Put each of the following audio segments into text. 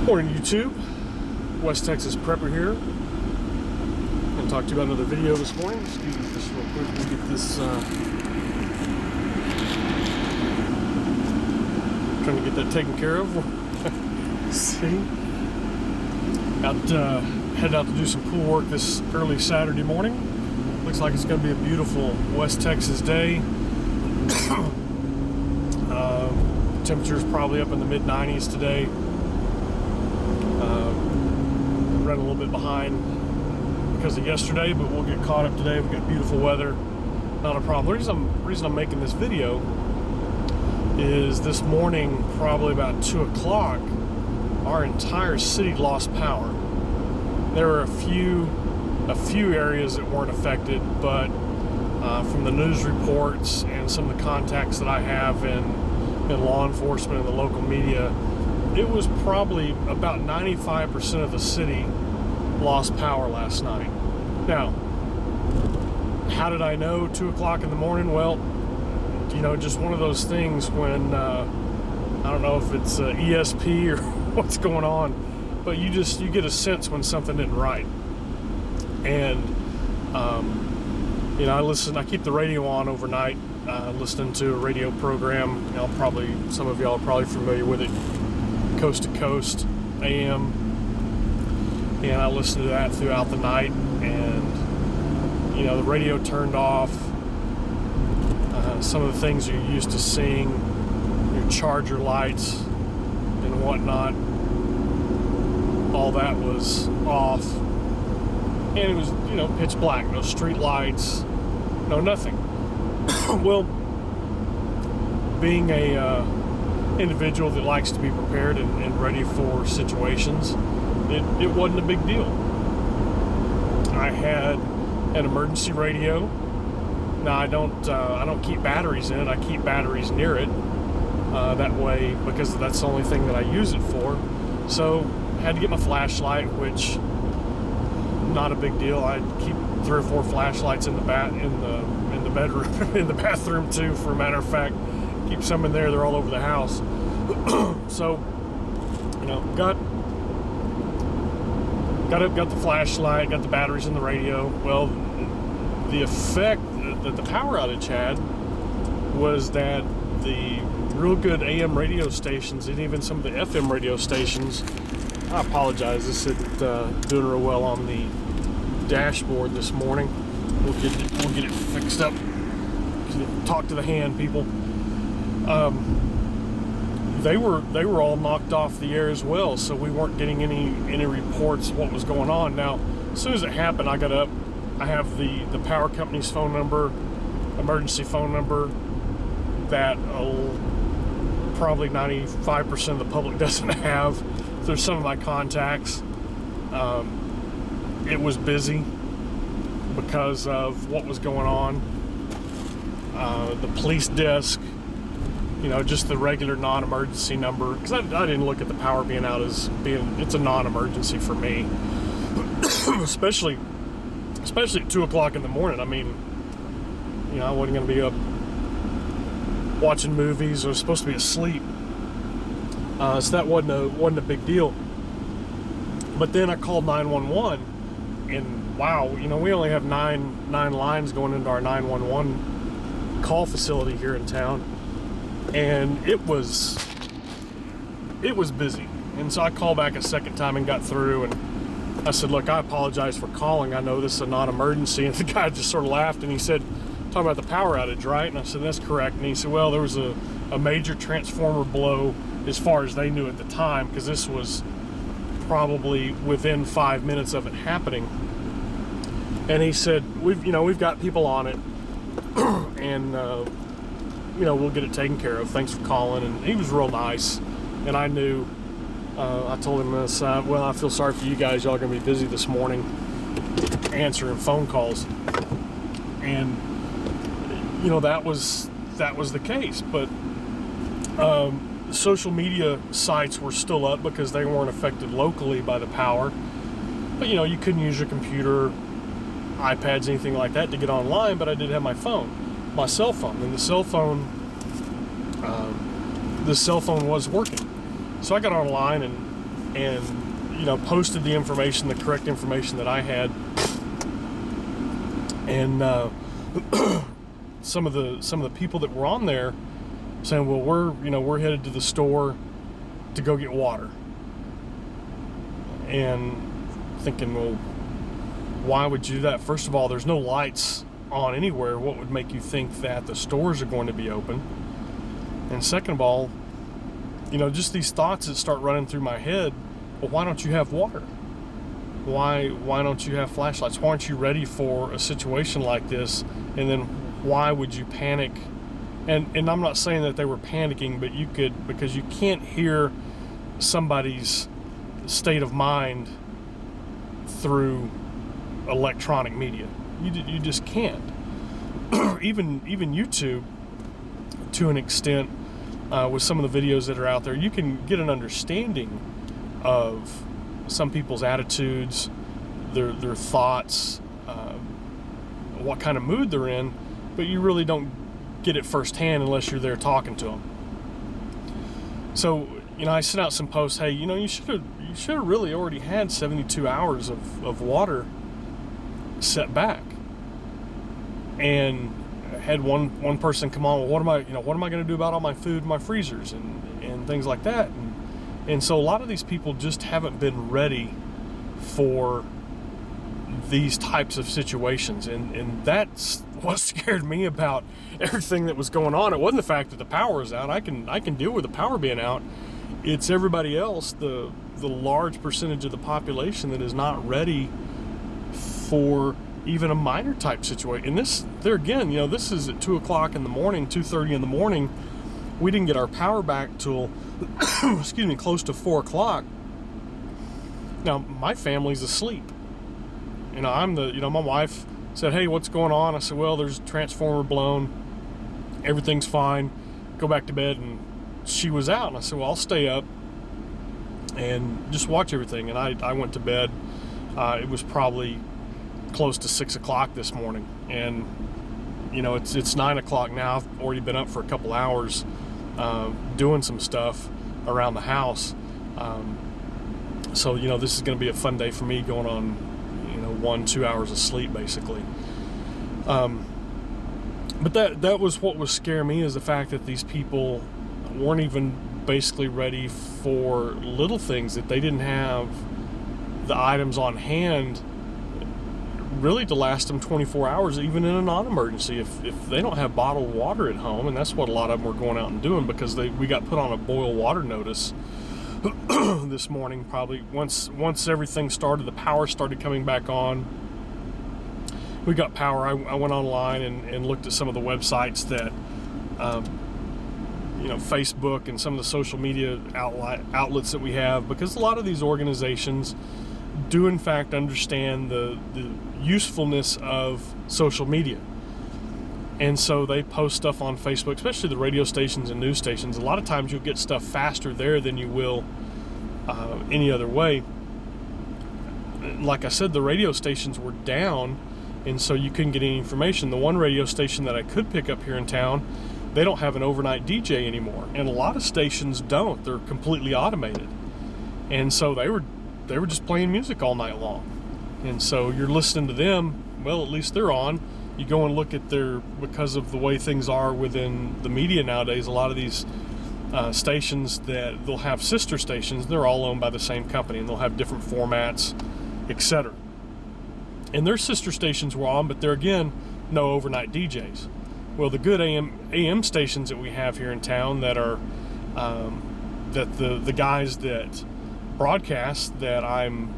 Morning YouTube, West Texas Prepper here. I'm going to talk to you about another video this morning. Excuse me just real quick, we'll get this, trying to get that taken care of. See? Headed out to do some pool work this early Saturday morning. Looks like it's going to be a beautiful West Texas day. Temperature's probably up in the mid-90s today. Running a little bit behind because of yesterday, but we'll get caught up today. We've got beautiful weather, not a problem. The reason I'm making this video is this morning, probably about 2 o'clock, our entire city lost power. There were a few areas that weren't affected, but from the news reports and some of the contacts that I have in law enforcement and the local media, it was probably about 95% of the city lost power last night. Now, how did I know 2 o'clock in the morning? Well, you know, just one of those things when, I don't know if it's ESP or what's going on, but you get a sense when something isn't right. And, you know, I keep the radio on overnight, listening to a radio program. You know, some of y'all are probably familiar with it. Coast to Coast AM, and I listened to that throughout the night, and you know, the radio turned off. Some of the things you're used to seeing, your charger lights and whatnot, all that was off, and it was, you know, pitch black. No street lights, no nothing. Well, being a individual that likes to be prepared and ready for situations, it wasn't a big deal. I had an emergency radio. Now I don't keep batteries in it. I keep batteries near it. That way, because that's the only thing that I use it for. So I had to get my flashlight, which not a big deal. I keep 3 or 4 flashlights in the bedroom, in the bathroom too. For a matter of fact. Keep some in there, they're all over the house. So, you know, got the flashlight, got the batteries in the radio. Well, the effect that the power outage had was that the real good AM radio stations and even some of the FM radio stations, I apologize, this isn't doing real well on the dashboard this morning. We'll get it fixed up. Talk to the hand, people. They were all knocked off the air as well, so we weren't getting any reports of what was going on. Now, as soon as it happened, I got up. I have the power company's phone number, emergency phone number, that probably 95% of the public doesn't have. There's some of my contacts. It was busy because of what was going on. The police desk, you know, just the regular non-emergency number, because I didn't look at the power being out as it's a non-emergency for me. especially at 2 o'clock in the morning. I mean, you know, I wasn't going to be up watching movies. I was supposed to be asleep, so that wasn't a big deal. But then I called 911, and wow, you know, we only have nine lines going into our 911 call facility here in town. And it was busy, and so I called back a second time and got through, and I said, look, I apologize for calling, I know this is a non-emergency. And the guy just sort of laughed, and he said, talking about the power outage, right? And I said, that's correct. And he said, well, there was a major transformer blow as far as they knew at the time, because this was probably within 5 minutes of it happening. And he said, we've got people on it, and you know, we'll get it taken care of. Thanks for calling. And he was real nice. And I knew, I told him this, well, I feel sorry for you guys. Y'all are going to be busy this morning answering phone calls. And, you know, that was the case. But social media sites were still up because they weren't affected locally by the power. But, you know, you couldn't use your computer, iPads, anything like that to get online. But I did have my phone. My cell phone, and the cell phone was working. So I got online and and posted the information, the correct information that I had, and some of the people that were on there saying, well, we're headed to the store to go get water, and thinking, well, why would you do that? First of all, there's no lights on anywhere. What would make you think that the stores are going to be open? And second of all, just these thoughts that start running through my head. Well, why don't you have water? Why don't you have flashlights? Why aren't you ready for a situation like this? And then why would you panic? And I'm not saying that they were panicking, but you could, because you can't hear somebody's state of mind through electronic media. You just can't. even YouTube, to an extent, with some of the videos that are out there, you can get an understanding of some people's attitudes, their thoughts, what kind of mood they're in, but you really don't get it firsthand unless you're there talking to them. So, I sent out some posts. Hey, you should have really already had 72 hours of water set back. And I had one person come on. Well, what am I going to do about all my food in my freezers and things like that? And so a lot of these people just haven't been ready for these types of situations, and that's what scared me about everything that was going on. It wasn't the fact that the power is out. I can deal with the power being out. It's everybody else, the large percentage of the population that is not ready for even a minor type situation. And this is at 2 o'clock in the morning, 2:30 in the morning. We didn't get our power back till close to 4 o'clock. Now my family's asleep. My wife said, hey, what's going on? I said, well, there's a transformer blown. Everything's fine. Go back to bed. And she was out. And I said, well, I'll stay up and just watch everything. And I went to bed. It was probably close to 6 o'clock this morning. And, it's 9 o'clock now. I've already been up for a couple hours doing some stuff around the house. So, this is going to be a fun day for me, going on 1-2 hours of sleep basically. But that was what was scaring me, is the fact that these people weren't even basically ready for little things, that they didn't have the items on hand really to last them 24 hours, even in a non-emergency. If they don't have bottled water at home, and that's what a lot of them were going out and doing, because we got put on a boil water notice this morning. Probably once everything started, the power started coming back on, we got power. I went online and looked at some of the websites that Facebook and some of the social media outlets that we have, because a lot of these organizations do in fact understand the usefulness of social media. And so they post stuff on Facebook, especially the radio stations and news stations. A lot of times you'll get stuff faster there than you will any other way. Like I said, the radio stations were down, and so you couldn't get any information. The one radio station that I could pick up here in town, they don't have an overnight DJ anymore. And a lot of stations don't. They're completely automated. And so they were just playing music all night long. And so you're listening to them. Well, at least they're on. You go and look at because of the way things are within the media nowadays, a lot of these stations, that they'll have sister stations, they're all owned by the same company, and they'll have different formats, etc. And their sister stations were on, but they're, again, no overnight DJs. Well, the good AM stations that we have here in town that are that the guys that broadcast, that I'm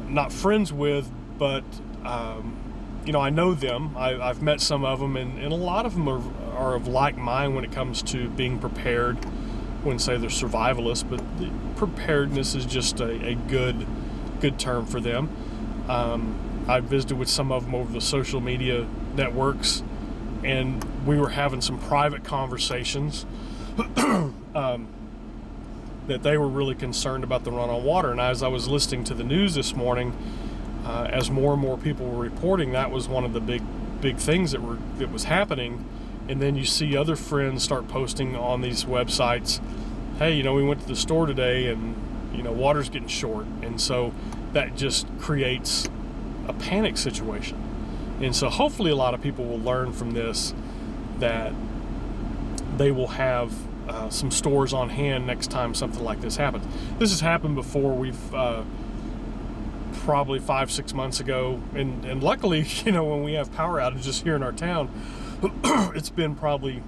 not friends with, but I know them. I've met some of them, and a lot of them are of like mind when it comes to being prepared. I wouldn't say they're survivalists, but the preparedness is just a good term for them. I visited with some of them over the social media networks, and we were having some private conversations that they were really concerned about the run on water. And as I was listening to the news this morning, as more and more people were reporting, that was one of the big things that was happening. And then you see other friends start posting on these websites, hey, we went to the store today, and water's getting short, and so that just creates a panic situation. And so hopefully a lot of people will learn from this that they will have some stores on hand next time something like this happens. This has happened before. We've probably 5-6 months ago, and luckily, when we have power outages here in our town, it's been probably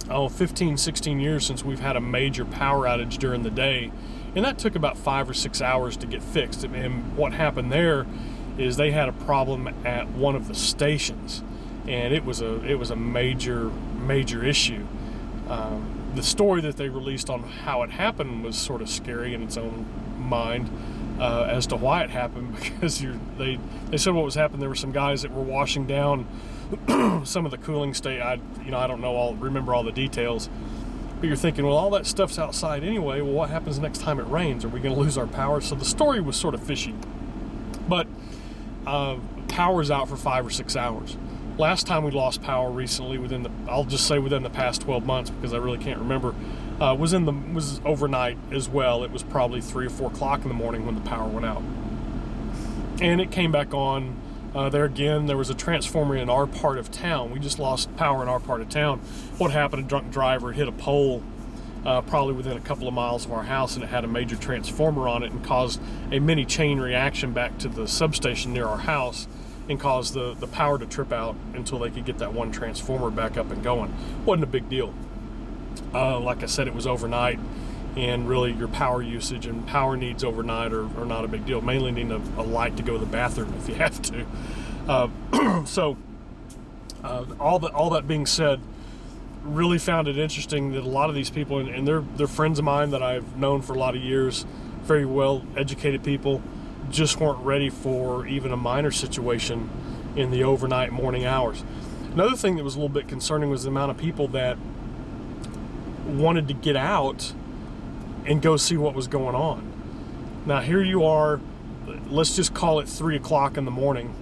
15-16 years since we've had a major power outage during the day, and that took about 5 or 6 hours to get fixed. And what happened there is they had a problem at one of the stations, and it was a major issue. The story that they released on how it happened was sort of scary in its own mind as to why it happened, because they said what was happening. There were some guys that were washing down some of the cooling state. I don't remember all the details, but you're thinking, well, all that stuff's outside anyway. Well, what happens next time it rains? Are we going to lose our power? So the story was sort of fishy, but power's out for 5 or 6 hours. Last time we lost power recently, I'll just say within the past 12 months, because I really can't remember, was overnight as well. It was probably 3 or 4 o'clock in the morning when the power went out, and it came back on. There again, there was a transformer in our part of town. We just lost power in our part of town. What happened? A drunk driver hit a pole probably within a couple of miles of our house, and it had a major transformer on it and caused a mini chain reaction back to the substation near our house, and caused the power to trip out until they could get that one transformer back up and going. Wasn't a big deal. Like I said, it was overnight, and really your power usage and power needs overnight are not a big deal. Mainly needing a light to go to the bathroom if you have to. So all that being said, really found it interesting that a lot of these people, and they're friends of mine that I've known for a lot of years, very well educated people, just weren't ready for even a minor situation in the overnight morning hours. Another thing that was a little bit concerning was the amount of people that wanted to get out and go see what was going on. Now here you are, let's just call it 3 o'clock in the morning,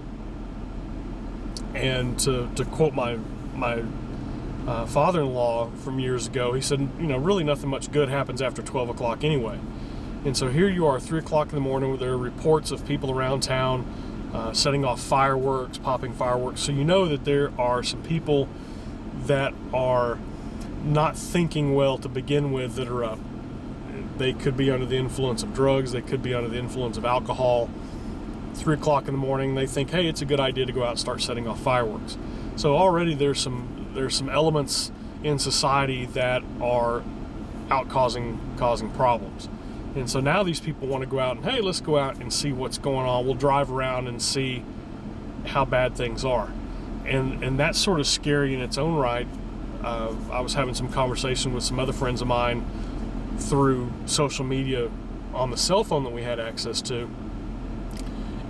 and to quote my father-in-law from years ago, he said, really nothing much good happens after 12 o'clock anyway. And so here you are, 3 o'clock in the morning, where there are reports of people around town setting off fireworks, popping fireworks. So you know that there are some people that are not thinking well to begin with that are up. They could be under the influence of drugs. They could be under the influence of alcohol. 3 o'clock in the morning, they think, hey, it's a good idea to go out and start setting off fireworks. So already there's some elements in society that are out causing problems. And so now these people want to go out and, hey, let's go out and see what's going on. We'll drive around and see how bad things are. And that's sort of scary in its own right. I was having some conversation with some other friends of mine through social media on the cell phone that we had access to.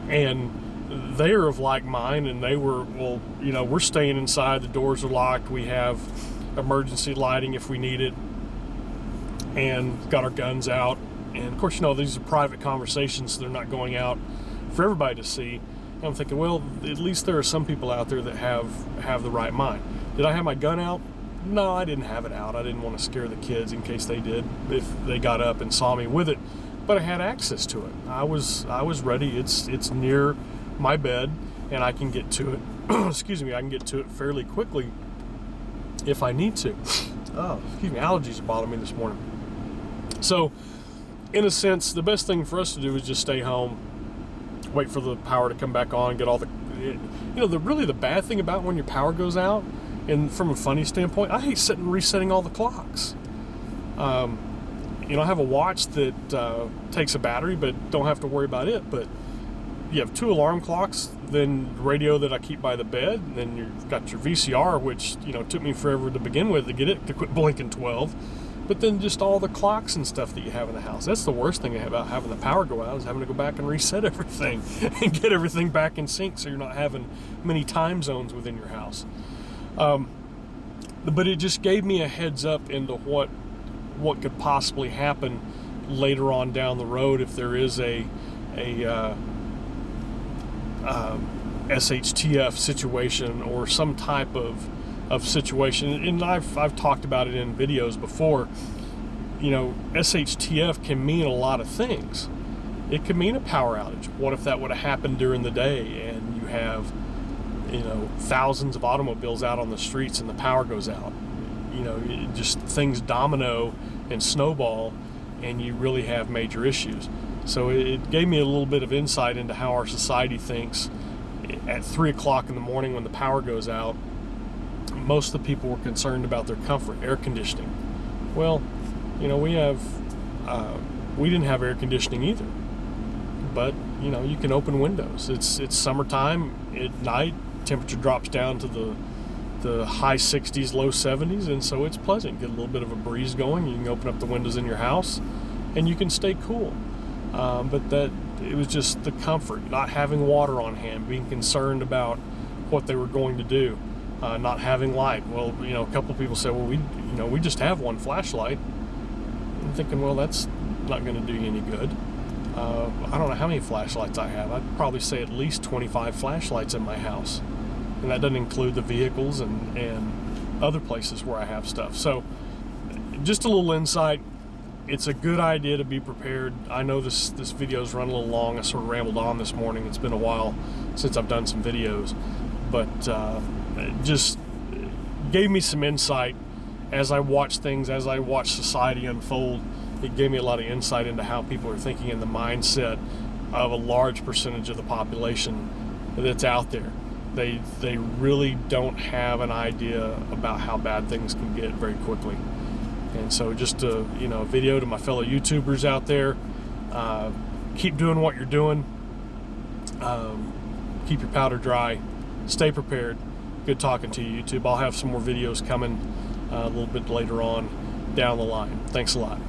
And they are of like mind, and they were, well, we're staying inside. The doors are locked. We have emergency lighting if we need it, and got our guns out. And of course, these are private conversations, so they're not going out for everybody to see. And I'm thinking, well, at least there are some people out there that have the right mind. Did I have my gun out? No, I didn't have it out. I didn't want to scare the kids in case they did, if they got up and saw me with it. But I had access to it. I was ready. It's near my bed, and I can get to it. Excuse me, I can get to it fairly quickly if I need to. Oh, excuse me, allergies are bothering me this morning. So, in a sense, the best thing for us to do is just stay home, wait for the power to come back on, get all the bad thing about when your power goes out, and from a funny standpoint, I hate resetting all the clocks. I have a watch that takes a battery, but don't have to worry about it. But you have 2 alarm clocks, then radio that I keep by the bed, and then you've got your VCR, which took me forever to begin with to get it to quit blinking 12. But then just all the clocks and stuff that you have in the house. That's the worst thing about having the power go out, is having to go back and reset everything and get everything back in sync, so you're not having many time zones within your house. But it just gave me a heads up into what could possibly happen later on down the road if there is a SHTF situation or some type of situation. And I've talked about it in videos before. you know, SHTF can mean a lot of things. It could mean a power outage. What if that would have happened during the day and you have, you know, thousands of automobiles out on the streets and the power goes out? You know, just things domino and snowball, and you really have major issues. So it gave me a little bit of insight into how our society thinks. At 3 o'clock in the morning when the power goes out, most of the people were concerned about their comfort, air conditioning. Well, you know, we didn't have air conditioning either. But, you know, you can open windows. It's summertime. At night, temperature drops down to the high 60s, low 70s, and so it's pleasant. Get a little bit of a breeze going. You can open up the windows in your house, and you can stay cool. But it was just the comfort, not having water on hand, being concerned about what they were going to do, not having light. Well, you know, a couple of people said, well, we just have one flashlight. I'm thinking, well, that's not going to do you any good. I don't know how many flashlights I have. I'd probably say at least 25 flashlights in my house. And that doesn't include the vehicles and other places where I have stuff. So just a little insight. It's a good idea to be prepared. I know this video's run a little long. I sort of rambled on this morning. It's been a while since I've done some videos. But it just gave me some insight as I watch things, as I watch society unfold. It gave me a lot of insight into how people are thinking in the mindset of a large percentage of the population that's out there. They really don't have an idea about how bad things can get very quickly. And so just a video to my fellow YouTubers out there. Keep doing what you're doing. Keep your powder dry. Stay prepared. Good talking to you, YouTube. I'll have some more videos coming a little bit later on down the line. Thanks a lot.